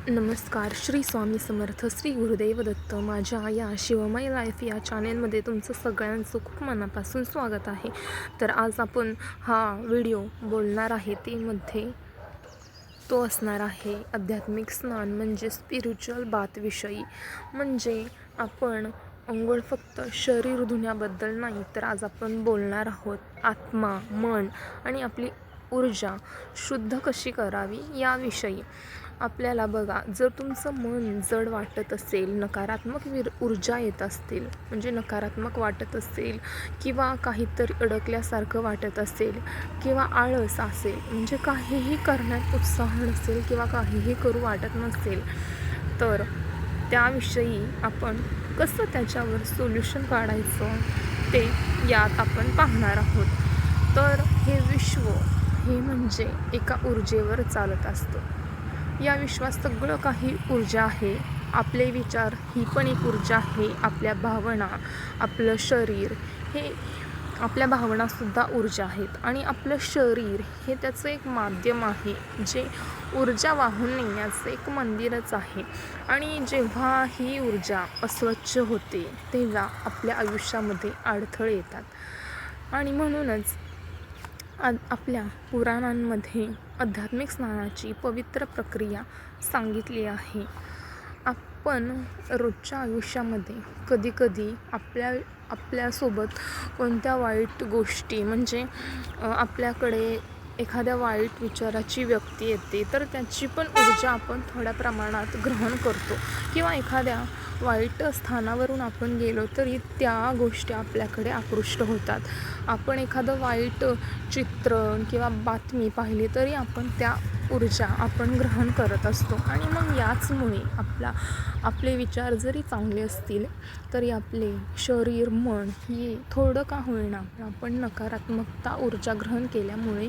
नमस्कार. श्री स्वामी समर्थ, श्री गुरुदेव दत्त. माझ्या या शिवमय लाईफ या चॅनेलमध्ये तुमचं सगळ्यांचं खूप मनापासून स्वागत आहे. तर आज आपण हा व्हिडिओ बोलणार आहे ते मध्ये तो असणार आहे आध्यात्मिक स्नान म्हणजे स्पिरिच्युअल बाथविषयी. म्हणजे आपण अंघोळ फक्त शरीर धुण्याबद्दल नाही, तर आज आपण बोलणार आहोत आत्मा, मन आणि आपली ऊर्जा शुद्ध कशी करावी याविषयी. आपल्याला बघा, जर तुमचं मन जड वाटत असेल, नकारात्मक ऊर्जा येत असतील, म्हणजे नकारात्मक वाटत असेल किंवा काहीतरी अडकल्यासारखं वाटत असेल किंवा आळस असेल, म्हणजे काहीही करण्यात उत्साह नसेल किंवा काहीही करू वाटत नसेल, तर त्याविषयी आपण कसं त्याच्यावर सोल्युशन काढायचं ते यात आपण पाहणार आहोत. तर हे विश्व हे म्हणजे एका ऊर्जेवर चालत असतं. या विश्वात सगळं काही ऊर्जा आहे. आपले विचार ही पण एक ऊर्जा आहे. आपल्या भावना, आपलं शरीर हे आपल्या भावनासुद्धा ऊर्जा आहेत आणि आपलं शरीर हे त्याचं एक माध्यम आहे, जे ऊर्जा वाहून नेण्याचं एक मंदिरच आहे. आणि जेव्हा ही ऊर्जा अस्वच्छ होते तेव्हा आपल्या आयुष्यामध्ये अडथळे येतात. आणि म्हणूनच आपल्या पुराणांमध्ये आध्यात्मिक स्नानाची पवित्र प्रक्रिया सांगितली आहे. आपण रोजच्या आयुष्यामध्ये कधीकधी आपल्यासोबत कोणत्या वाईट गोष्टी, म्हणजे आपल्याकडे एखाद्या वाईट विचाराची व्यक्ती येते, तर त्याची पण ऊर्जा आपण थोड्या प्रमाणात ग्रहण करतो. किंवा एखाद्या वाईट स्थानावरून आपण गेलो तरी त्या गोष्टी आपल्याकडे आकृष्ट होतात. आपण एखादं वाईट चित्रण किंवा बातमी पाहिली तरी आपण त्या ऊर्जा आपण ग्रहण करत असतो. आणि मग याचमुळे आपले विचार जरी चांगले असतील तरी आपले शरीर, मन हे थोडं का होईना आपण नकारात्मकता ऊर्जा ग्रहण केल्यामुळे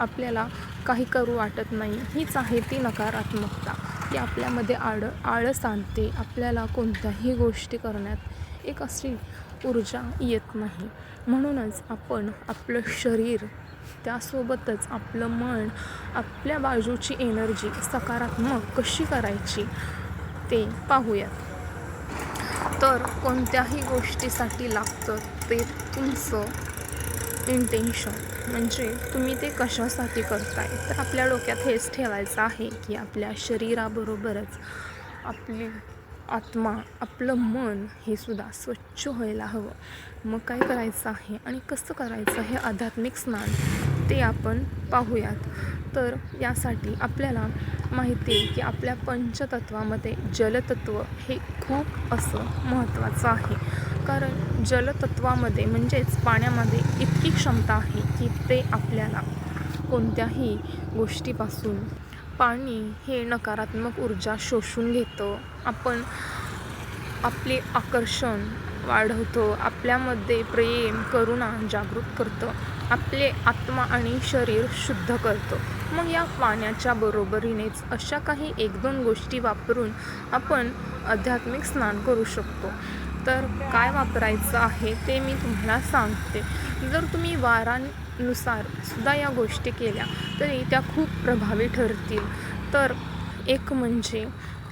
आपल्याला काही करू वाटत नाही. हीच आहे ती नकारात्मकता. ती आपल्यामध्ये आळस आणते. आपल्याला कोणत्याही गोष्टी करण्यात एक अशी ऊर्जा येत नाही. म्हणूनच आपण आपलं शरीर, त्यासोबतच आपलं मन, आपल्या बाजूची एनर्जी सकारात्मक कशी करायची ते पाहूयात. तर कोणत्याही गोष्टीसाठी लागतं ते तुमचं इंटेन्शन, म्हणजे तुम्ही ते कशासाठी करताय. तर आपल्या डोक्यात हेच ठेवायचं आहे की आपल्या शरीराबरोबरच आपली आत्मा, आपलं मन हे सुद्धा स्वच्छ व्हायला हवं. मग काय करायचं आहे आणि कसं करायचं हे आध्यात्मिक स्नान ते आपण पाहूयात. तर यासाठी आपल्याला माहिती आहे की आपल्या पंचतत्वामध्ये जलतत्व हे खूप असं महत्त्वाचं आहे. कारण जलतत्वामध्ये म्हणजेच पाण्यामध्ये इतकी क्षमता आहे की ते आपल्याला कोणत्याही गोष्टीपासून, पाणी हे नकारात्मक ऊर्जा शोषून घेतं. आपले आकर्षण वाढवतो. आपल्यामध्ये प्रेम, करुणा जागृत करतं. आपले आत्मा आणि शरीर शुद्ध करतं. मग या पाण्याच्या बरोबरीनेच अशा काही 1-2 गोष्टी वापरून आपण आध्यात्मिक स्नान करू शकतो. तर काय वापरायचं आहे ते मी तुम्हाला सांगते. जर तुम्ही वारानुसार सुद्धा या गोष्टी केल्या तरी त्या खूप प्रभावी ठरतील. तर एक म्हणजे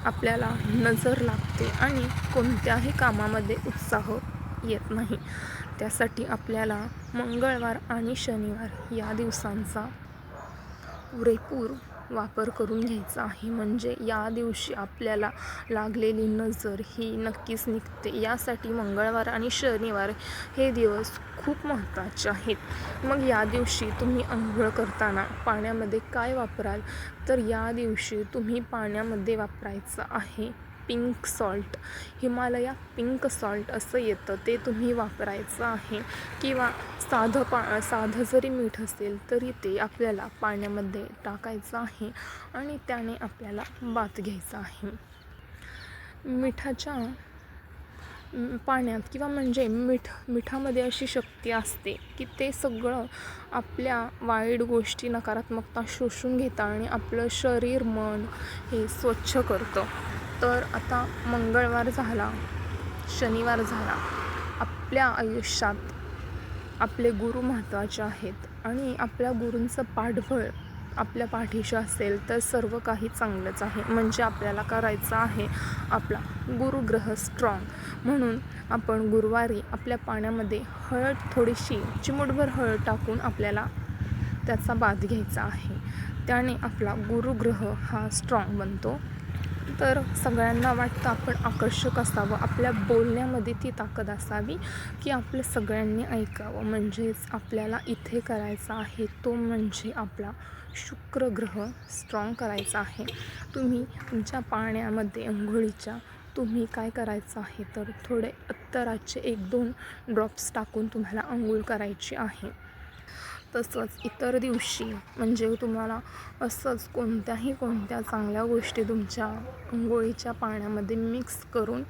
आपल्याला नजर लागते आणि कोणत्याही कामामध्ये उत्साह येत नाही. त्यासाठी आपल्याला मंगळवार आणि शनिवार या दिवसांचा पुरेपूर वापर करून घ्यायचा आहे. म्हणजे या दिवशी आपल्याला लागलेली नजर ही नक्कीच निघते. यासाठी मंगळवार आणि शनिवार हे दिवस खूप महत्त्वाचे आहेत. मग या दिवशी तुम्ही अंघोळ करताना पाण्यामध्ये काय वापराल, तर या दिवशी तुम्ही पाण्यामध्ये वापरायचं आहे pink salt. Himalaya pink salt असं येतं, ते तुम्ही वापरायचं आहे. किंवा साधं जरी मीठ असेल तरी ते आपल्याला पाण्यामध्ये टाकायचं आहे आणि त्याने आपल्याला बाथ घ्यायचा आहे. मिठाच्या पाण्यात किंवा म्हणजे मिठामध्ये अशी शक्ती असते की ते सगळं आपल्या वाईट गोष्टी, नकारात्मकता शोषून घेतं आणि आपलं शरीर, मन हे स्वच्छ करतं. तर आता मंगळवार झाला, शनिवार झाला. आपल्या आयुष्यात आपले गुरु महत्त्वाचे आहेत आणि आपल्या गुरूंचं पाठबळ आपल्या पाठीशी असेल तर सर्व काही चांगलंच आहे. म्हणजे आपल्याला करायचं आहे आपला गुरुग्रह स्ट्रॉंग. म्हणून आपण गुरुवारी आपल्या पाण्यामध्ये हळद, थोडीशी चिमूटभर हळद टाकून आपल्याला त्याचा बाथ घ्यायचा आहे. त्याने आपला गुरुग्रह हा स्ट्रॉंग बनतो. तर सगळ्यांना वाटतं आपण आकर्षक असावं, आपल्या बोलण्यामध्ये ती ताकद असावी की आपलं सगळ्यांनी ऐकावं. म्हणजेच आपल्याला इथे करायचा आहे तो म्हणजे आपला शुक्र ग्रह स्ट्रॉंग करायचा आहे. तुम्ही तुमच्या पाण्यामध्ये अंघोळीच्या तुम्ही काय करायचं आहे तर थोडे अत्तराचे 1-2 ड्रॉप्स टाकून तुम्हाला अंघोळ करायची आहे. तसंच इतर दिवशी म्हणजे तुम्हाला असंच कोणत्या चांगल्या गोष्टी तुमच्या अंघोळीच्या पाण्यामध्ये मिक्स करून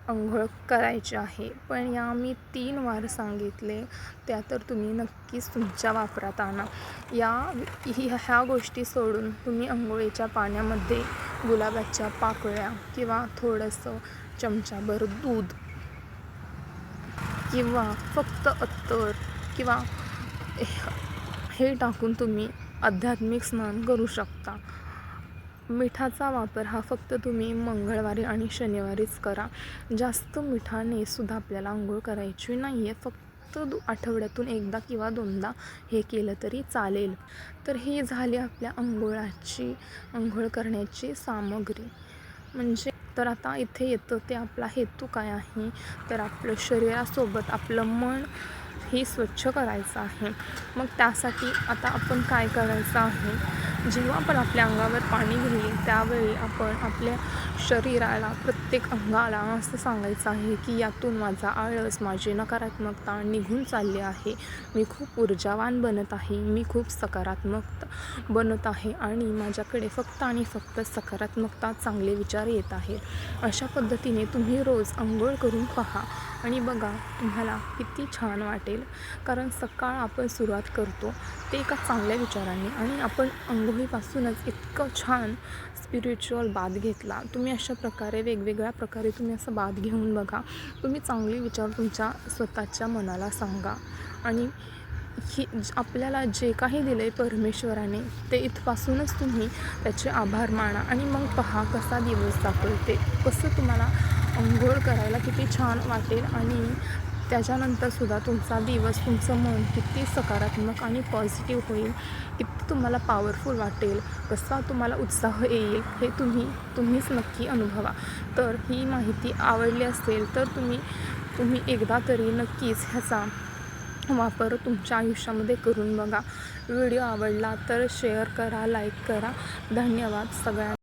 अंघोळ करायची आहे. पण या मी 3 वार सांगितले, त्या तर तुम्ही नक्कीच तुमच्या वापरात आणा. ह्या गोष्टी सोडून तुम्ही अंघोळीच्या पाण्यामध्ये गुलाबाच्या पाकळ्या किंवा थोडंसं चमचाभर दूध किंवा फक्त अत्तर किंवा हे टाकून तुम्ही आध्यात्मिक स्नान करू शकता. मिठाचा वापर हा फक्त तुम्ही मंगळवारी आणि शनिवारीच करा. जास्त मिठाने सुद्धा आपल्याला अंघोळ करायची नाही आहे. फक्त आठवड्यातून 1दा किंवा 2दा हे केलं तरी चालेल. तर ही झाली आपल्या अंघोळ करण्याची सामग्री. म्हणजे तर आता इथे येतं ते आपला हेतू काय आहे तर आपलं शरीरासोबत आपलं मन हे स्वच्छ करायचं आहे. मग त्यासाठी आता आपण काय करायचं आहे, जेव्हा आपण आपल्या अंगावर पाणी घेईल त्यावेळी आपण आपल्या शरीराला, प्रत्येक अंगाला असं सांगायचं आहे की यातून माझा आळस, माझी नकारात्मकता निघून चालली आहे. मी खूप ऊर्जावान बनत आहे, मी खूप सकारात्मक बनत आहे आणि माझ्याकडे फक्त आणि फक्त सकारात्मकता, चांगले विचार येत आहेत. अशा पद्धतीने तुम्ही रोज अंघोळ करून पहा आणि बघा तुम्हाला किती छान वाटेल. कारण सकाळ आपण सुरुवात करतो ते एका चांगल्या विचारांनी आणि आपण अंघोळीपासूनच इतकं छान स्पिरिच्युअल बाथ घेतला. तुम्ही अशा प्रकारे वेगवेगळ्या प्रकारे तुम्ही असं बाथ घेऊन बघा. तुम्ही चांगले विचार तुमच्या स्वतःच्या मनाला सांगा आणि आपल्याला जे काही दिलं आहे परमेश्वराने ते इथपासूनच तुम्ही त्याचे आभार माना आणि मग पहा कसा दिवस जातो ते, कसं तुम्हाला अंघोळ करायला किती छान वाटेल आणि त्याच्यानंतरसुद्धा तुमचा दिवस, तुमचं मन किती सकारात्मक आणि पॉझिटिव्ह होईल, किती तुम्हाला पॉवरफुल वाटेल, कसा तुम्हाला उत्साह येईल हे तुम्हीच नक्की अनुभवा. तर ही माहिती आवडली असेल तर तुम्ही एकदा तरी नक्कीच ह्याचा वापर तुमच्या आयुष्यामध्ये करून बघा. व्हिडिओ आवडला तर शेअर करा, लाईक करा. धन्यवाद सगळ्यांना.